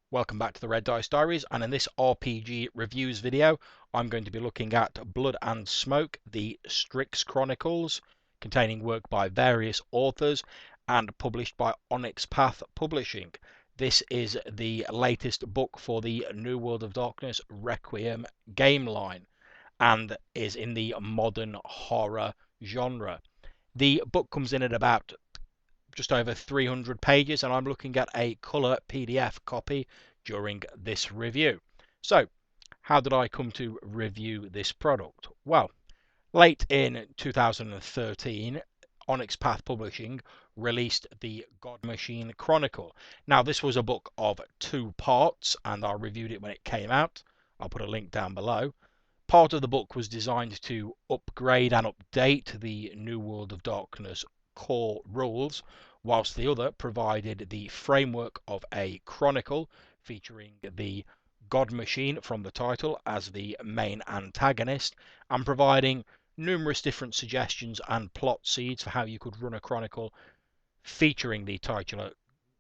Welcome back to the Red Dice Diaries, and in this RPG reviews video I'm going to be looking at Blood and Smoke, the Strix Chronicles, containing work by various authors and published by Onyx Path Publishing. This is the latest book for the New World of Darkness Requiem game line and is in the modern horror genre. The book comes in at about just over 300 pages, and I'm looking at a colour PDF copy during this review. So, how did I come to review this product? Well, late in 2013, Onyx Path Publishing released the God Machine Chronicle. Now, this was a book of 2 parts, and I reviewed it when it came out. I'll put a link down below. Part of the book was designed to upgrade and update the New World of Darkness core rules, whilst the other provided the framework of a chronicle featuring the God Machine from the title as the main antagonist, and providing numerous different suggestions and plot seeds for how you could run a chronicle featuring the titular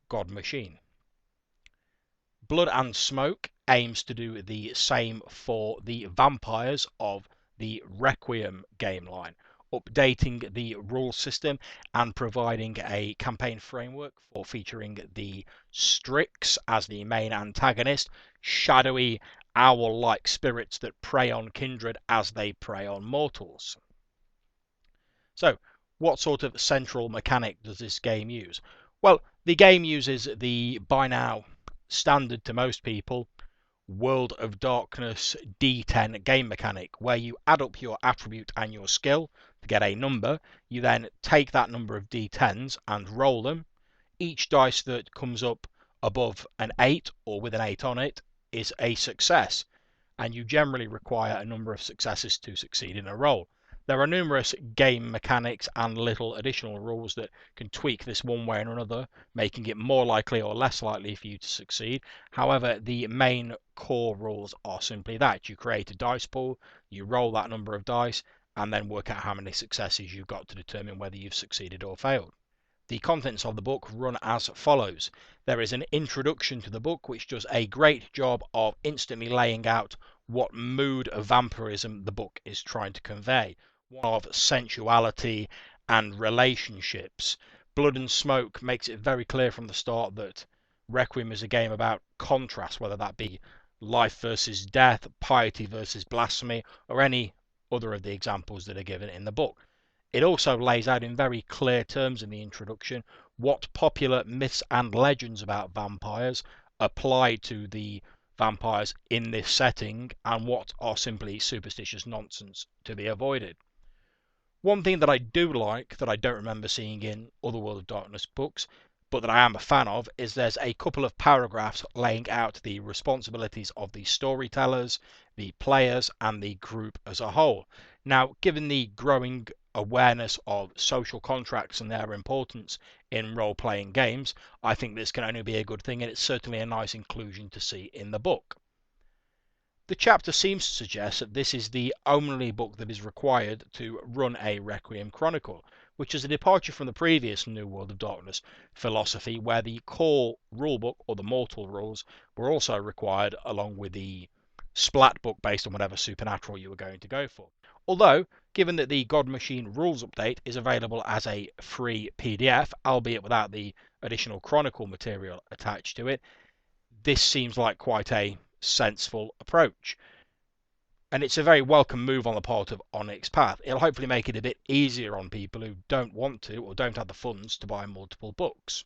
God Machine. Blood and Smoke aims to do the same for the vampires of the Requiem game line, updating the rule system and providing a campaign framework for featuring the Strix as the main antagonist, shadowy owl-like spirits that prey on kindred as they prey on mortals. So, what sort of central mechanic does this game use? Well, the game uses the by now standard to most people World of Darkness D10 game mechanic, where you add up your attribute and your skill to get a number. You then take that number of D10s and roll them. Each dice that comes up above an 8 or with an 8 on it is a success, and you generally require a number of successes to succeed in a roll. There are numerous game mechanics and little additional rules that can tweak this one way or another, making it more likely or less likely for you to succeed. However, the main core rules are simply that. You create a dice pool, you roll that number of dice, and then work out how many successes you've got to determine whether you've succeeded or failed. The contents of the book run as follows. There is an introduction to the book which does a great job of instantly laying out what mood of vampirism the book is trying to convey. One of sensuality and relationships. Blood and Smoke makes it very clear from the start that Requiem is a game about contrast, whether that be life versus death, piety versus blasphemy, or any other of the examples that are given in the book. It also lays out in very clear terms in the introduction what popular myths and legends about vampires apply to the vampires in this setting and what are simply superstitious nonsense to be avoided. One thing that I do like, that I don't remember seeing in other World of Darkness books, but that I am a fan of, is there's a couple of paragraphs laying out the responsibilities of the storytellers, the players, and the group as a whole. Now, given the growing awareness of social contracts and their importance in role-playing games, I think this can only be a good thing, and it's certainly a nice inclusion to see in the book. The chapter seems to suggest that this is the only book that is required to run a Requiem Chronicle, which is a departure from the previous New World of Darkness philosophy, where the core rulebook, or the mortal rules, were also required along with the splat book based on whatever supernatural you were going to go for. Although, given that the God Machine rules update is available as a free PDF, albeit without the additional Chronicle material attached to it, this seems like quite a sensible approach, and it's a very welcome move on the part of Onyx Path. It'll hopefully make it a bit easier on people who don't want to or don't have the funds to buy multiple books.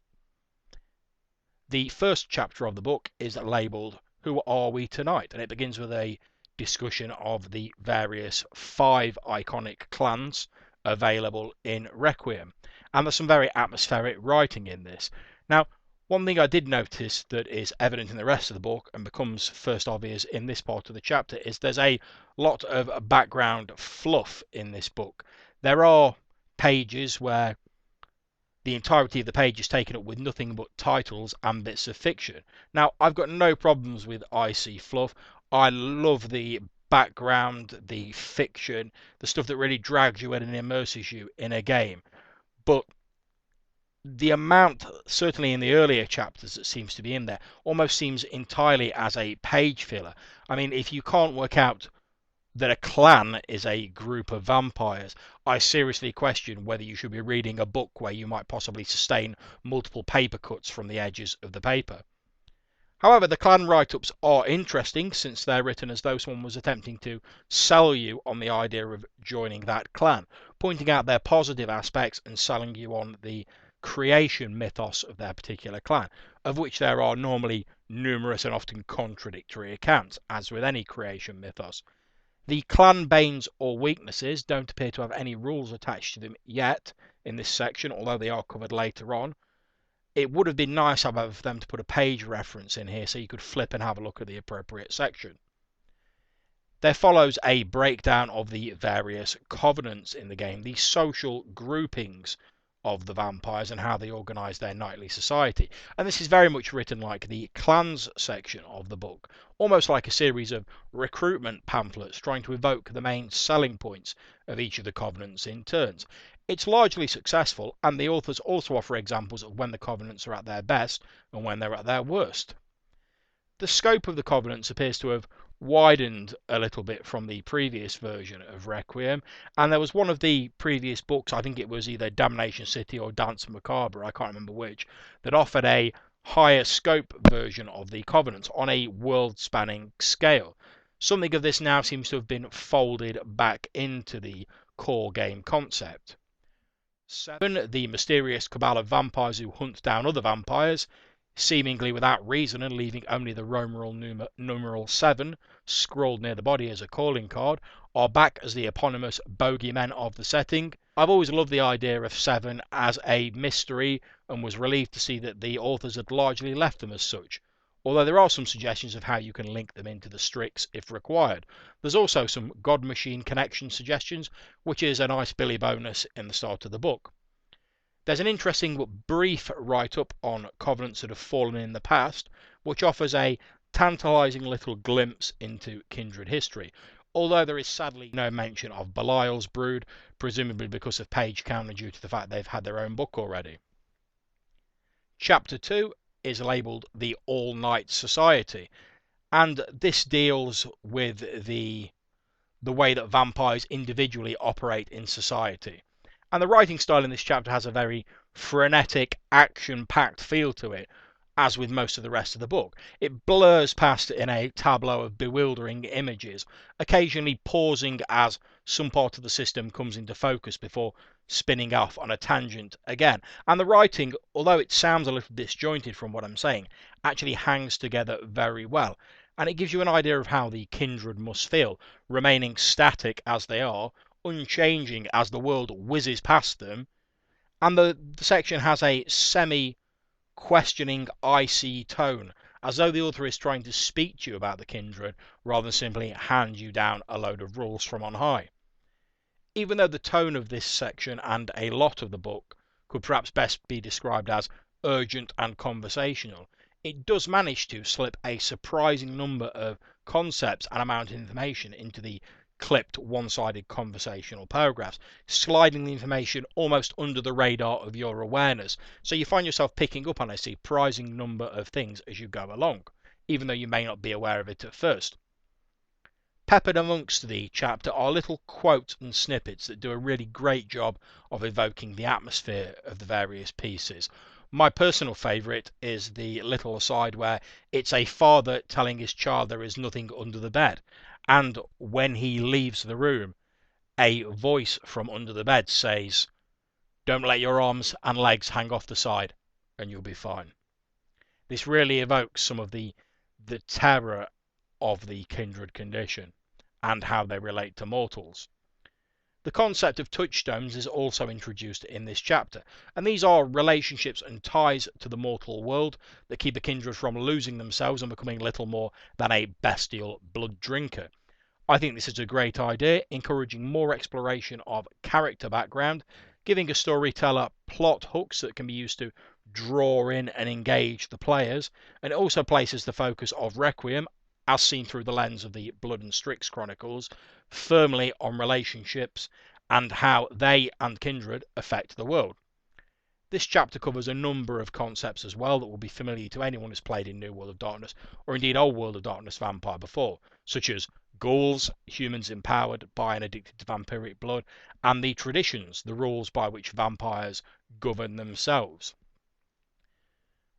The first chapter of the book is labelled Who Are We Tonight? And it begins with a discussion of the various 5 iconic clans available in Requiem, and there's some very atmospheric writing in this. Now, one thing I did notice that is evident in the rest of the book and becomes first obvious in this part of the chapter is there's a lot of background fluff in this book. There are pages where the entirety of the page is taken up with nothing but titles and bits of fiction. Now, I've got no problems with icy fluff. I love the background, the fiction, the stuff that really drags you in and immerses you in a game. But The amount, certainly in the earlier chapters, that seems to be in there almost seems entirely as a page filler. I mean, if you can't work out that a clan is a group of vampires, I seriously question whether you should be reading a book where you might possibly sustain multiple paper cuts from the edges of the paper. However, the clan write-ups are interesting since they're written as though someone was attempting to sell you on the idea of joining that clan, pointing out their positive aspects and selling you on the creation mythos of their particular clan, of which there are normally numerous and often contradictory accounts, as with any creation mythos. The clan banes or weaknesses don't appear to have any rules attached to them yet in this section, although they are covered later on. It would have been nice, however, for them to put a page reference in here so you could flip and have a look at the appropriate section. There follows a breakdown of the various covenants in the game, the social groupings of the vampires and how they organise their nightly society. And this is very much written like the clans section of the book, almost like a series of recruitment pamphlets trying to evoke the main selling points of each of the covenants in turns. It's largely successful, and the authors also offer examples of when the covenants are at their best and when they're at their worst. The scope of the covenants appears to have widened a little bit from the previous version of Requiem, and there was one of the previous books, I think it was either Damnation City or Danse Macabre, I can't remember which, that offered a higher scope version of the covenants on a world-spanning scale. Something of this now seems to have been folded back into the core game concept. 7. The mysterious cabal of vampires who hunt down other vampires, seemingly without reason and leaving only the Roman numeral 7 scrawled near the body as a calling card, are back as the eponymous bogeymen of the setting. I've always loved the idea of 7 as a mystery and was relieved to see that the authors had largely left them as such, although there are some suggestions of how you can link them into the Strix if required. There's also some God-machine connection suggestions, which is a nice Billy bonus in the start of the book. There's an interesting but brief write-up on covenants that have fallen in the past, which offers a tantalising little glimpse into kindred history, although there is sadly no mention of Belial's brood, presumably because of page count and due to the fact they've had their own book already. Chapter 2 is labelled The All-Night Society, and this deals with the way that vampires individually operate in society. And the writing style in this chapter has a very frenetic, action-packed feel to it, as with most of the rest of the book. It blurs past in a tableau of bewildering images, occasionally pausing as some part of the system comes into focus before spinning off on a tangent again. And the writing, although it sounds a little disjointed from what I'm saying, actually hangs together very well. And it gives you an idea of how the kindred must feel, remaining static as they are, unchanging as the world whizzes past them. And the section has a semi-questioning, icy tone, as though the author is trying to speak to you about the kindred rather than simply hand you down a load of rules from on high. Even though the tone of this section and a lot of the book could perhaps best be described as urgent and conversational, it does manage to slip a surprising number of concepts and amount of information into the clipped one-sided conversational paragraphs, sliding the information almost under the radar of your awareness, so you find yourself picking up on a surprising number of things as you go along, even though you may not be aware of it at first. Peppered amongst the chapter are little quotes and snippets that do a really great job of evoking the atmosphere of the various pieces. My personal favourite is the little aside where it's a father telling his child there is nothing under the bed, and when he leaves the room, a voice from under the bed says, "Don't let your arms and legs hang off the side, and you'll be fine." This really evokes some of the terror of the kindred condition and how they relate to mortals. The concept of touchstones is also introduced in this chapter, and these are relationships and ties to the mortal world that keep a kindred from losing themselves and becoming little more than a bestial blood drinker. I think this is a great idea, encouraging more exploration of character background, giving a storyteller plot hooks that can be used to draw in and engage the players, and it also places the focus of Requiem, as seen through the lens of the Blood and Strix Chronicles, firmly on relationships and how they and kindred affect the world. This chapter covers a number of concepts as well that will be familiar to anyone who's played in New World of Darkness, or indeed Old World of Darkness Vampire before, such as ghouls, humans empowered by and addicted to vampiric blood, and the traditions, the rules by which vampires govern themselves.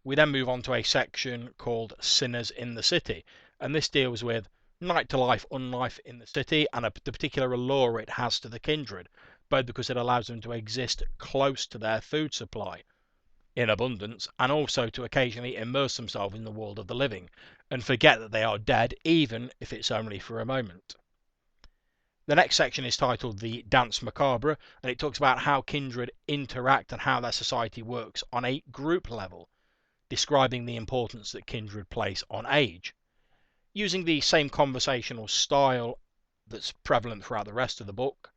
We then move on to a section called Sinners in the City, and this deals with night to life, unlife in the city, and the particular allure it has to the kindred, both because it allows them to exist close to their food supply in abundance, and also to occasionally immerse themselves in the world of the living and forget that they are dead, even if it's only for a moment. The next section is titled the Danse Macabre, and it talks about how kindred interact and how their society works on a group level, describing the importance that kindred place on age. Using the same conversational style that's prevalent throughout the rest of the book,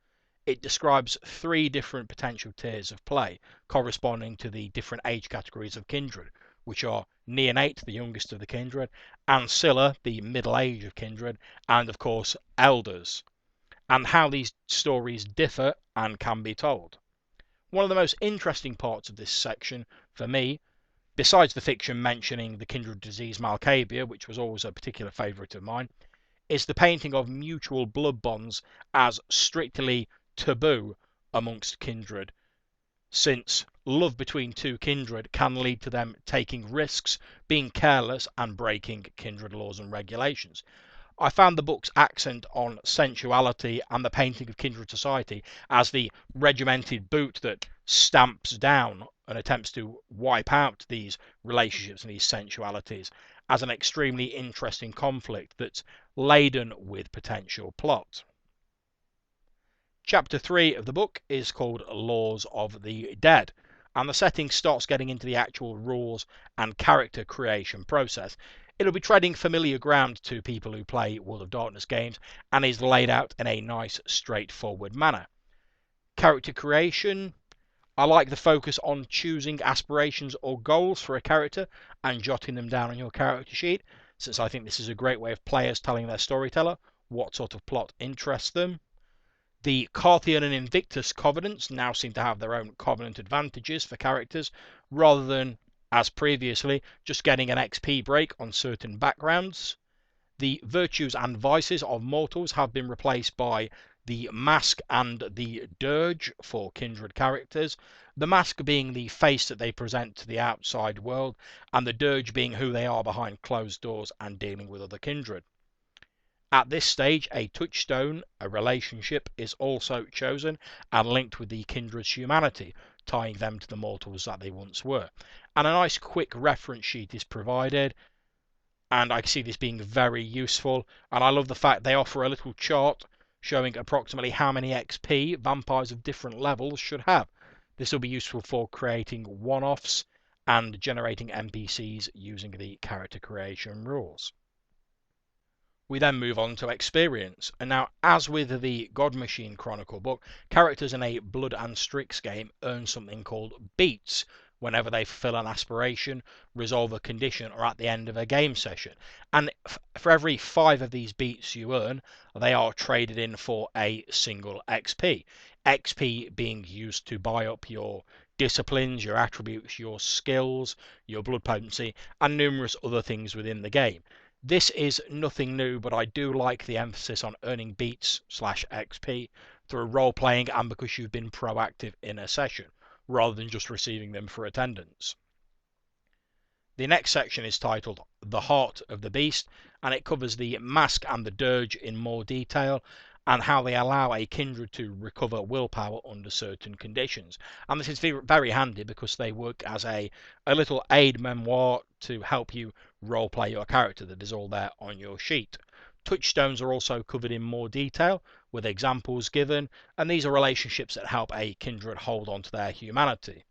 it describes 3 different potential tiers of play, corresponding to the different age categories of kindred, which are neonate, the youngest of the kindred, ancilla, the middle age of kindred, and of course elders, and how these stories differ and can be told. One of the most interesting parts of this section, for me, besides the fiction mentioning the kindred disease Malkavian, which was always a particular favourite of mine, is the painting of mutual blood bonds as strictly taboo amongst kindred, since love between 2 kindred can lead to them taking risks, being careless, and breaking kindred laws and regulations. I found the book's accent on sensuality and the painting of kindred society as the regimented boot that stamps down and attempts to wipe out these relationships and these sensualities as an extremely interesting conflict that's laden with potential plot. Chapter 3 of the book is called Laws of the Dead, and the setting starts getting into the actual rules and character creation process. It'll be treading familiar ground to people who play World of Darkness games and is laid out in a nice, straightforward manner. Character creation. I like the focus on choosing aspirations or goals for a character and jotting them down on your character sheet, since I think this is a great way of players telling their storyteller what sort of plot interests them. The Carthian and Invictus covenants now seem to have their own covenant advantages for characters, rather than, as previously, just getting an XP break on certain backgrounds. The virtues and vices of mortals have been replaced by the mask and the dirge for kindred characters, the mask being the face that they present to the outside world, and the dirge being who they are behind closed doors and dealing with other kindred. At this stage, a touchstone, a relationship, is also chosen and linked with the kindred's humanity, tying them to the mortals that they once were. And a nice quick reference sheet is provided, and I see this being very useful. And I love the fact they offer a little chart showing approximately how many XP vampires of different levels should have. This will be useful for creating one-offs and generating NPCs using the character creation rules. We then move on to experience, and now, as with the God Machine Chronicle book, characters in a Blood and Strix game earn something called beats whenever they fulfill an aspiration, resolve a condition, or at the end of a game session. And for every 5 of these beats you earn, they are traded in for a single XP. XP being used to buy up your disciplines, your attributes, your skills, your blood potency, and numerous other things within the game. This is nothing new, but I do like the emphasis on earning beats/XP through role-playing and because you've been proactive in a session, rather than just receiving them for attendance. The next section is titled The Heart of the Beast, and it covers the mask and the dirge in more detail, and how they allow a kindred to recover willpower under certain conditions. And this is very handy because they work as a little aid memoir to help you roleplay your character that is all there on your sheet. Touchstones are also covered in more detail with examples given, and these are relationships that help a kindred hold on to their humanity.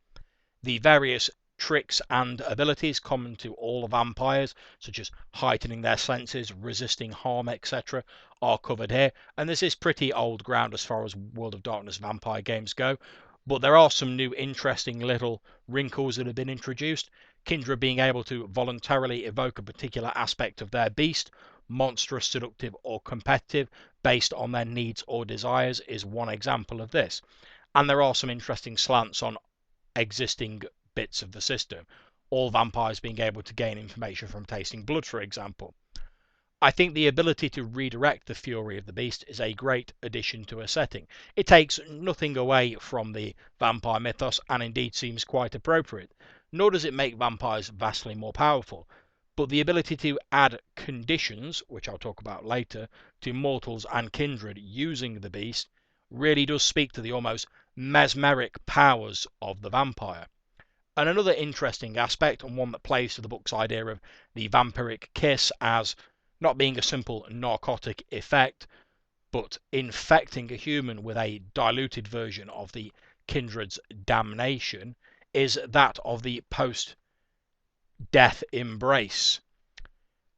The various tricks and abilities common to all vampires, such as heightening their senses, resisting harm, etc., are covered here, and this is pretty old ground as far as World of Darkness vampire games go, but there are some new interesting little wrinkles that have been introduced. Kindred being able to voluntarily evoke a particular aspect of their beast, monstrous, seductive, or competitive, based on their needs or desires, is one example of this. And there are some interesting slants on existing bits of the system, all vampires being able to gain information from tasting blood, for example. I think the ability to redirect the fury of the beast is a great addition to a setting. It takes nothing away from the vampire mythos and indeed seems quite appropriate, nor does it make vampires vastly more powerful. But the ability to add conditions, which I'll talk about later, to mortals and kindred using the beast really does speak to the almost mesmeric powers of the vampire. And another interesting aspect, and one that plays to the book's idea of the vampiric kiss as not being a simple narcotic effect, but infecting a human with a diluted version of the kindred's damnation, is that of the post-death embrace,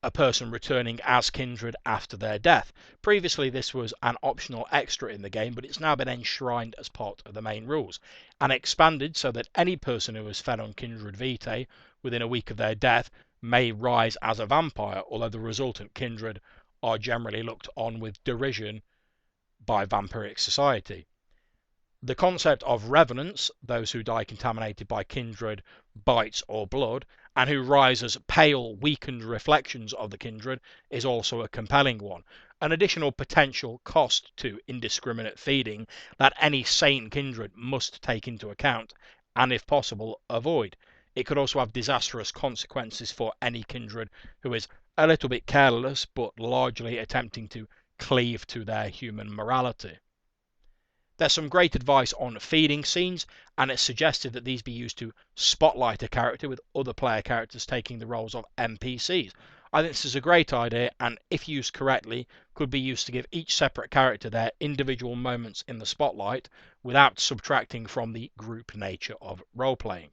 a person returning as kindred after their death. Previously, this was an optional extra in the game, but it's now been enshrined as part of the main rules and expanded so that any person who has fed on kindred vitae within a week of their death may rise as a vampire, although the resultant kindred are generally looked on with derision by vampiric society. The concept of revenants, those who die contaminated by kindred bites or blood, and who rise as pale, weakened reflections of the kindred, is also a compelling one. An additional potential cost to indiscriminate feeding that any sane kindred must take into account and, if possible, avoid. It could also have disastrous consequences for any kindred who is a little bit careless but largely attempting to cleave to their human morality. There's some great advice on feeding scenes, and it's suggested that these be used to spotlight a character with other player characters taking the roles of NPCs. I think this is a great idea, and if used correctly, could be used to give each separate character their individual moments in the spotlight without subtracting from the group nature of role-playing.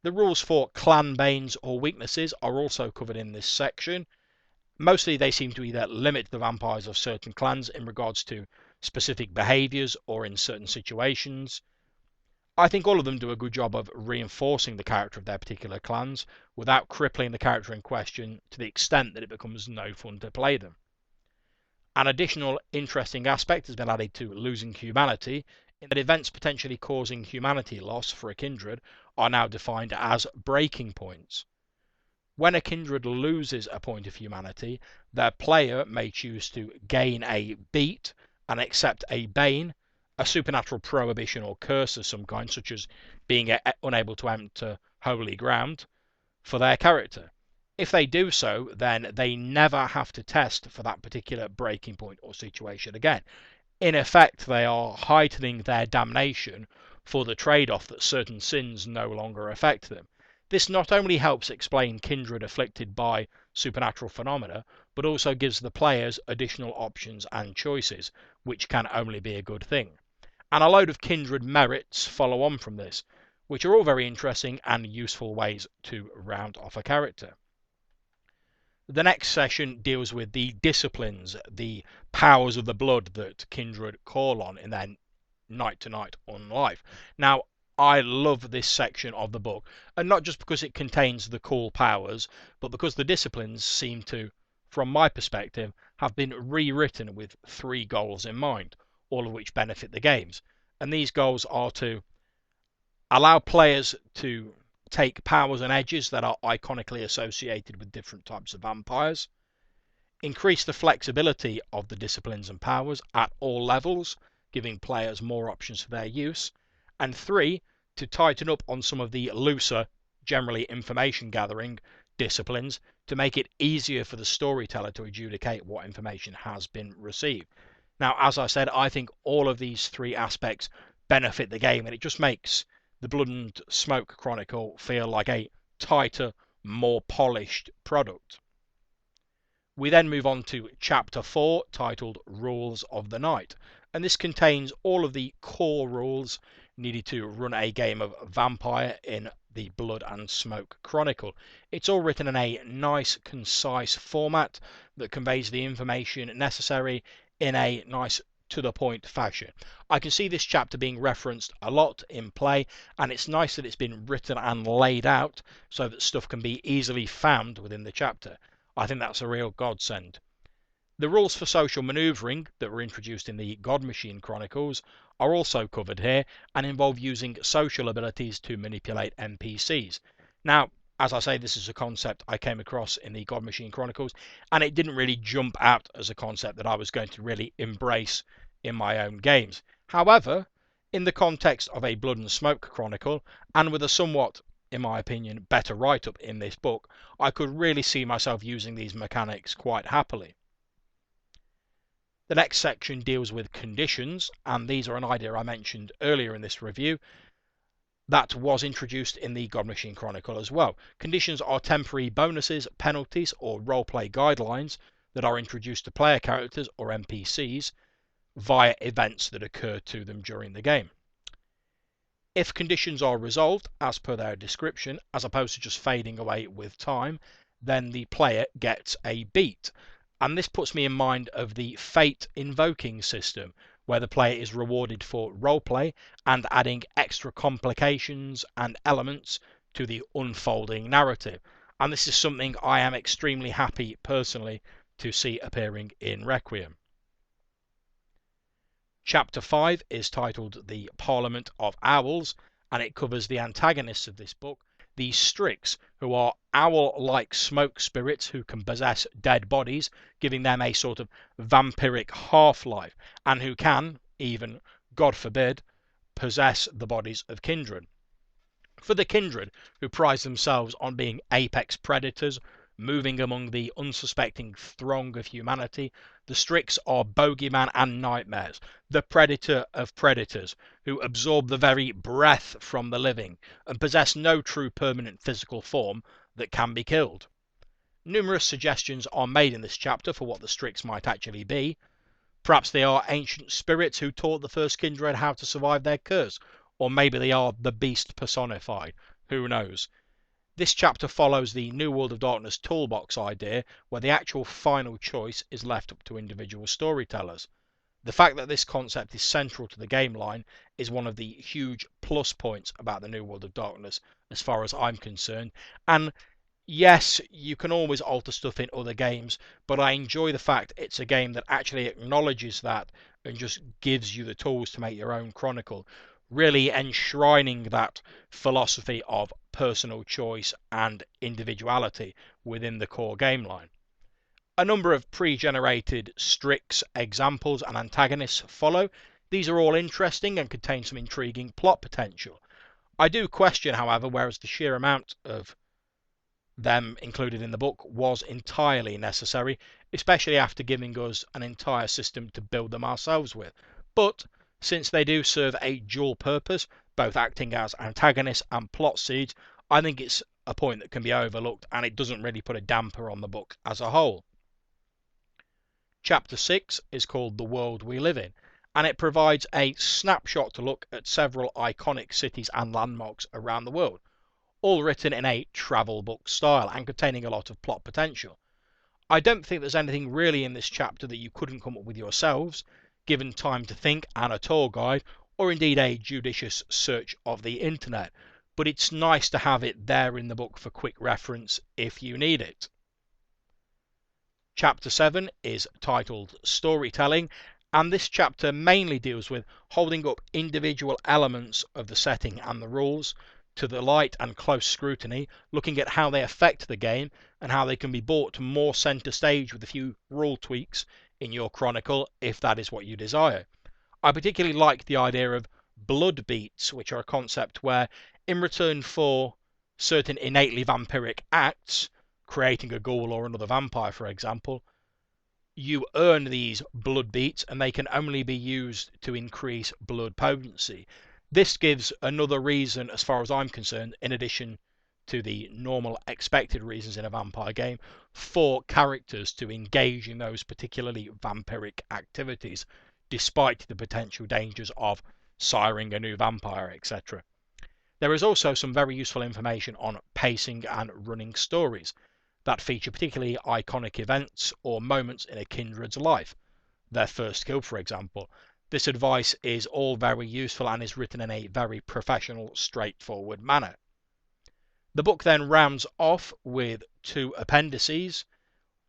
The rules for clan banes or weaknesses are also covered in this section. Mostly they seem to either limit the vampires of certain clans in regards to specific behaviours or in certain situations. I think all of them do a good job of reinforcing the character of their particular clans without crippling the character in question to the extent that it becomes no fun to play them. An additional interesting aspect has been added to losing humanity, in that events potentially causing humanity loss for a kindred are now defined as breaking points. When a kindred loses a point of humanity, their player may choose to gain a beat and accept a bane, a supernatural prohibition or curse of some kind, such as being unable to enter holy ground, for their character. If they do so, then they never have to test for that particular breaking point or situation again. In effect, they are heightening their damnation for the trade-off that certain sins no longer affect them. This not only helps explain kindred afflicted by supernatural phenomena, but also gives the players additional options and choices, which can only be a good thing. And a load of kindred merits follow on from this, which are all very interesting and useful ways to round off a character. The next session deals with the disciplines, the powers of the blood that kindred call on in their night-to-night on life. Now, I love this section of the book, and not just because it contains the cool powers, but because the disciplines seem to, from my perspective, have been rewritten with 3 goals in mind, all of which benefit the games. And these goals are to allow players to take powers and edges that are iconically associated with different types of vampires, increase the flexibility of the disciplines and powers at all levels, giving players more options for their use, and 3, to tighten up on some of the looser, generally information gathering disciplines to make it easier for the storyteller to adjudicate what information has been received. Now, as I said, I think all of these 3 aspects benefit the game, and it just makes the Blood and Smoke Chronicle feel like a tighter, more polished product. We then move on to Chapter 4, titled Rules of the Night, and this contains all of the core rules needed to run a game of Vampire in the Blood and Smoke Chronicle. It's all written in a nice, concise format that conveys the information necessary in a nice, to-the-point fashion. I can see this chapter being referenced a lot in play, and it's nice that it's been written and laid out so that stuff can be easily found within the chapter. I think that's a real godsend. The rules for social maneuvering that were introduced in the God Machine Chronicles are also covered here and involve using social abilities to manipulate NPCs. Now, as I say, this is a concept I came across in the God Machine Chronicles, and it didn't really jump out as a concept that I was going to really embrace in my own games. However, in the context of a Blood and Smoke Chronicle, and with a somewhat, in my opinion, better write-up in this book, I could really see myself using these mechanics quite happily. The next section deals with conditions, and these are an idea I mentioned earlier in this review that was introduced in the God Machine Chronicle as well. Conditions are temporary bonuses, penalties, or roleplay guidelines that are introduced to player characters or NPCs via events that occur to them during the game. If conditions are resolved as per their description, as opposed to just fading away with time, then the player gets a beat. And this puts me in mind of the fate invoking system, where the player is rewarded for roleplay and adding extra complications and elements to the unfolding narrative. And this is something I am extremely happy personally to see appearing in Requiem. Chapter 5 is titled The Parliament of Owls, and it covers the antagonists of this book, the Strix, who are owl-like smoke spirits who can possess dead bodies, giving them a sort of vampiric half-life, and who can, even, God forbid, possess the bodies of kindred. For the kindred, who prize themselves on being apex predators, moving among the unsuspecting throng of humanity, the Strix are bogeyman and nightmares, the predator of predators, who absorb the very breath from the living, and possess no true permanent physical form that can be killed. Numerous suggestions are made in this chapter for what the Strix might actually be. Perhaps they are ancient spirits who taught the first kindred how to survive their curse, or maybe they are the beast personified. Who knows? This chapter follows the New World of Darkness toolbox idea, where the actual final choice is left up to individual storytellers. The fact that this concept is central to the game line is one of the huge plus points about the New World of Darkness, as far as I'm concerned. And yes, you can always alter stuff in other games, but I enjoy the fact it's a game that actually acknowledges that and just gives you the tools to make your own chronicle, really enshrining that philosophy of personal choice and individuality within the core game line. A number of pre-generated Strix examples and antagonists follow. These are all interesting and contain some intriguing plot potential. I do question, however, whereas the sheer amount of them included in the book was entirely necessary, especially after giving us an entire system to build them ourselves with. But since they do serve a dual purpose, both acting as antagonists and plot seeds, I think it's a point that can be overlooked, and it doesn't really put a damper on the book as a whole. Chapter 6 is called The World We Live In, and it provides a snapshot to look at several iconic cities and landmarks around the world, all written in a travel book style and containing a lot of plot potential. I don't think there's anything really in this chapter that you couldn't come up with yourselves, given time to think and a tour guide, or indeed a judicious search of the internet, but it's nice to have it there in the book for quick reference if you need it. Chapter 7 is titled Storytelling, and this chapter mainly deals with holding up individual elements of the setting and the rules to the light and close scrutiny, looking at how they affect the game and how they can be brought to more centre stage with a few rule tweaks in your chronicle if that is what you desire. I particularly like the idea of blood beats, which are a concept where, in return for certain innately vampiric acts, creating a ghoul or another vampire for example, you earn these blood beats and they can only be used to increase blood potency. This gives another reason, as far as I'm concerned, in addition to the normal expected reasons in a vampire game, for characters to engage in those particularly vampiric activities, despite the potential dangers of siring a new vampire, etc. There is also some very useful information on pacing and running stories that feature particularly iconic events or moments in a kindred's life, their first kill for example. This advice is all very useful and is written in a very professional, straightforward manner. The book then rounds off with two appendices,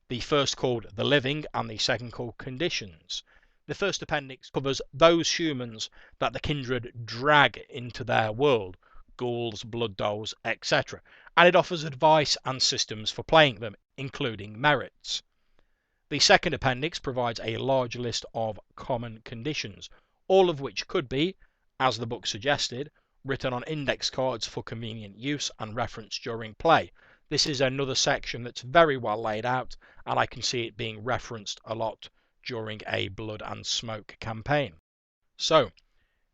the first called The Living and the second called Conditions. The first appendix covers those humans that the kindred drag into their world, ghouls, blood dolls, etc., and it offers advice and systems for playing them, including merits. The second appendix provides a large list of common conditions, all of which could be, as the book suggested, written on index cards for convenient use and reference during play. This is another section that's very well laid out, and I can see it being referenced a lot during a Blood and Smoke campaign. So,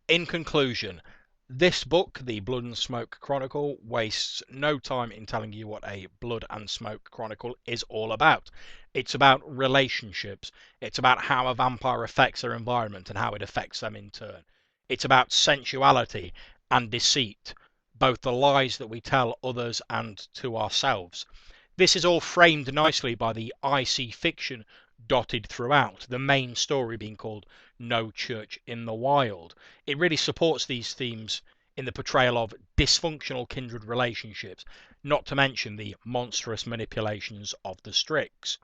in conclusion, this book, the Blood and Smoke Chronicle, wastes no time in telling you what a Blood and Smoke Chronicle is all about. It's about relationships. It's about how a vampire affects their environment and how it affects them in turn. It's about sensuality and deceit, both the lies that we tell others and to ourselves. This is all framed nicely by the icy fiction dotted throughout, the main story being called No Church in the Wild. It really supports these themes in the portrayal of dysfunctional kindred relationships, not to mention the monstrous manipulations of the Strix.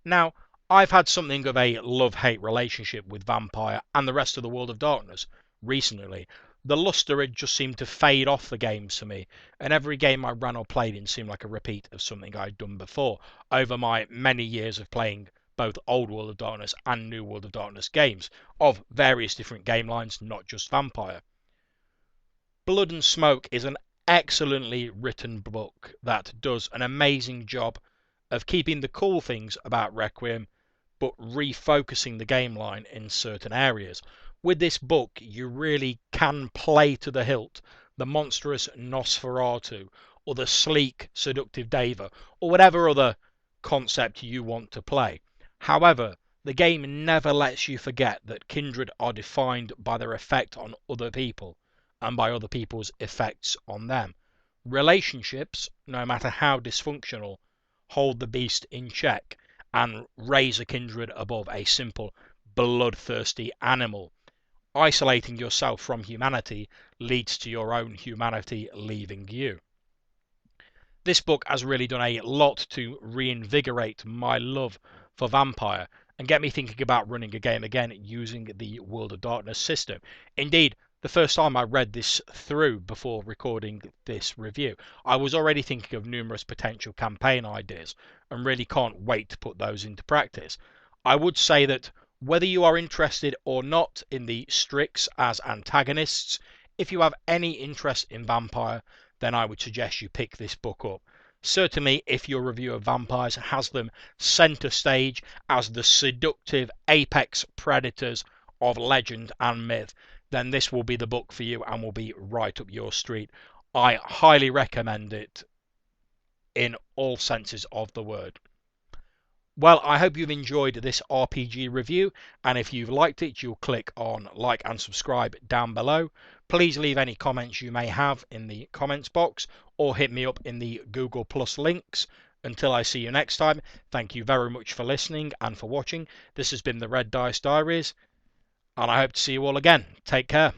Now, I've had something of a love-hate relationship with Vampire and the rest of the World of Darkness recently. The luster had just seemed to fade off the games for me, and every game I ran or played in seemed like a repeat of something I'd done before over my many years of playing both Old World of Darkness and New World of Darkness games of various different game lines, not just Vampire. Blood and Smoke is an excellently written book that does an amazing job of keeping the cool things about Requiem, but refocusing the game line in certain areas. With this book, you really can play to the hilt the monstrous Nosferatu, or the sleek, seductive Deva, or whatever other concept you want to play. However, the game never lets you forget that kindred are defined by their effect on other people, and by other people's effects on them. Relationships, no matter how dysfunctional, hold the beast in check and raise a kindred above a simple bloodthirsty animal. Isolating yourself from humanity leads to your own humanity leaving you. This book has really done a lot to reinvigorate my love for Vampire and get me thinking about running a game again using the World of Darkness system. Indeed, the first time I read this through before recording this review, I was already thinking of numerous potential campaign ideas and really can't wait to put those into practice. I would say that whether you are interested or not in the Strix as antagonists, if you have any interest in Vampire, then I would suggest you pick this book up. Certainly, if your review of vampires has them centre stage as the seductive apex predators of legend and myth, then this will be the book for you and will be right up your street. I highly recommend it in all senses of the word. Well, I hope you've enjoyed this RPG review, and if you've liked it, you'll click on like and subscribe down below. Please leave any comments you may have in the comments box, or hit me up in the Google Plus links. Until I see you next time, thank you very much for listening and for watching. This has been the Red Dice Diaries, and I hope to see you all again. Take care.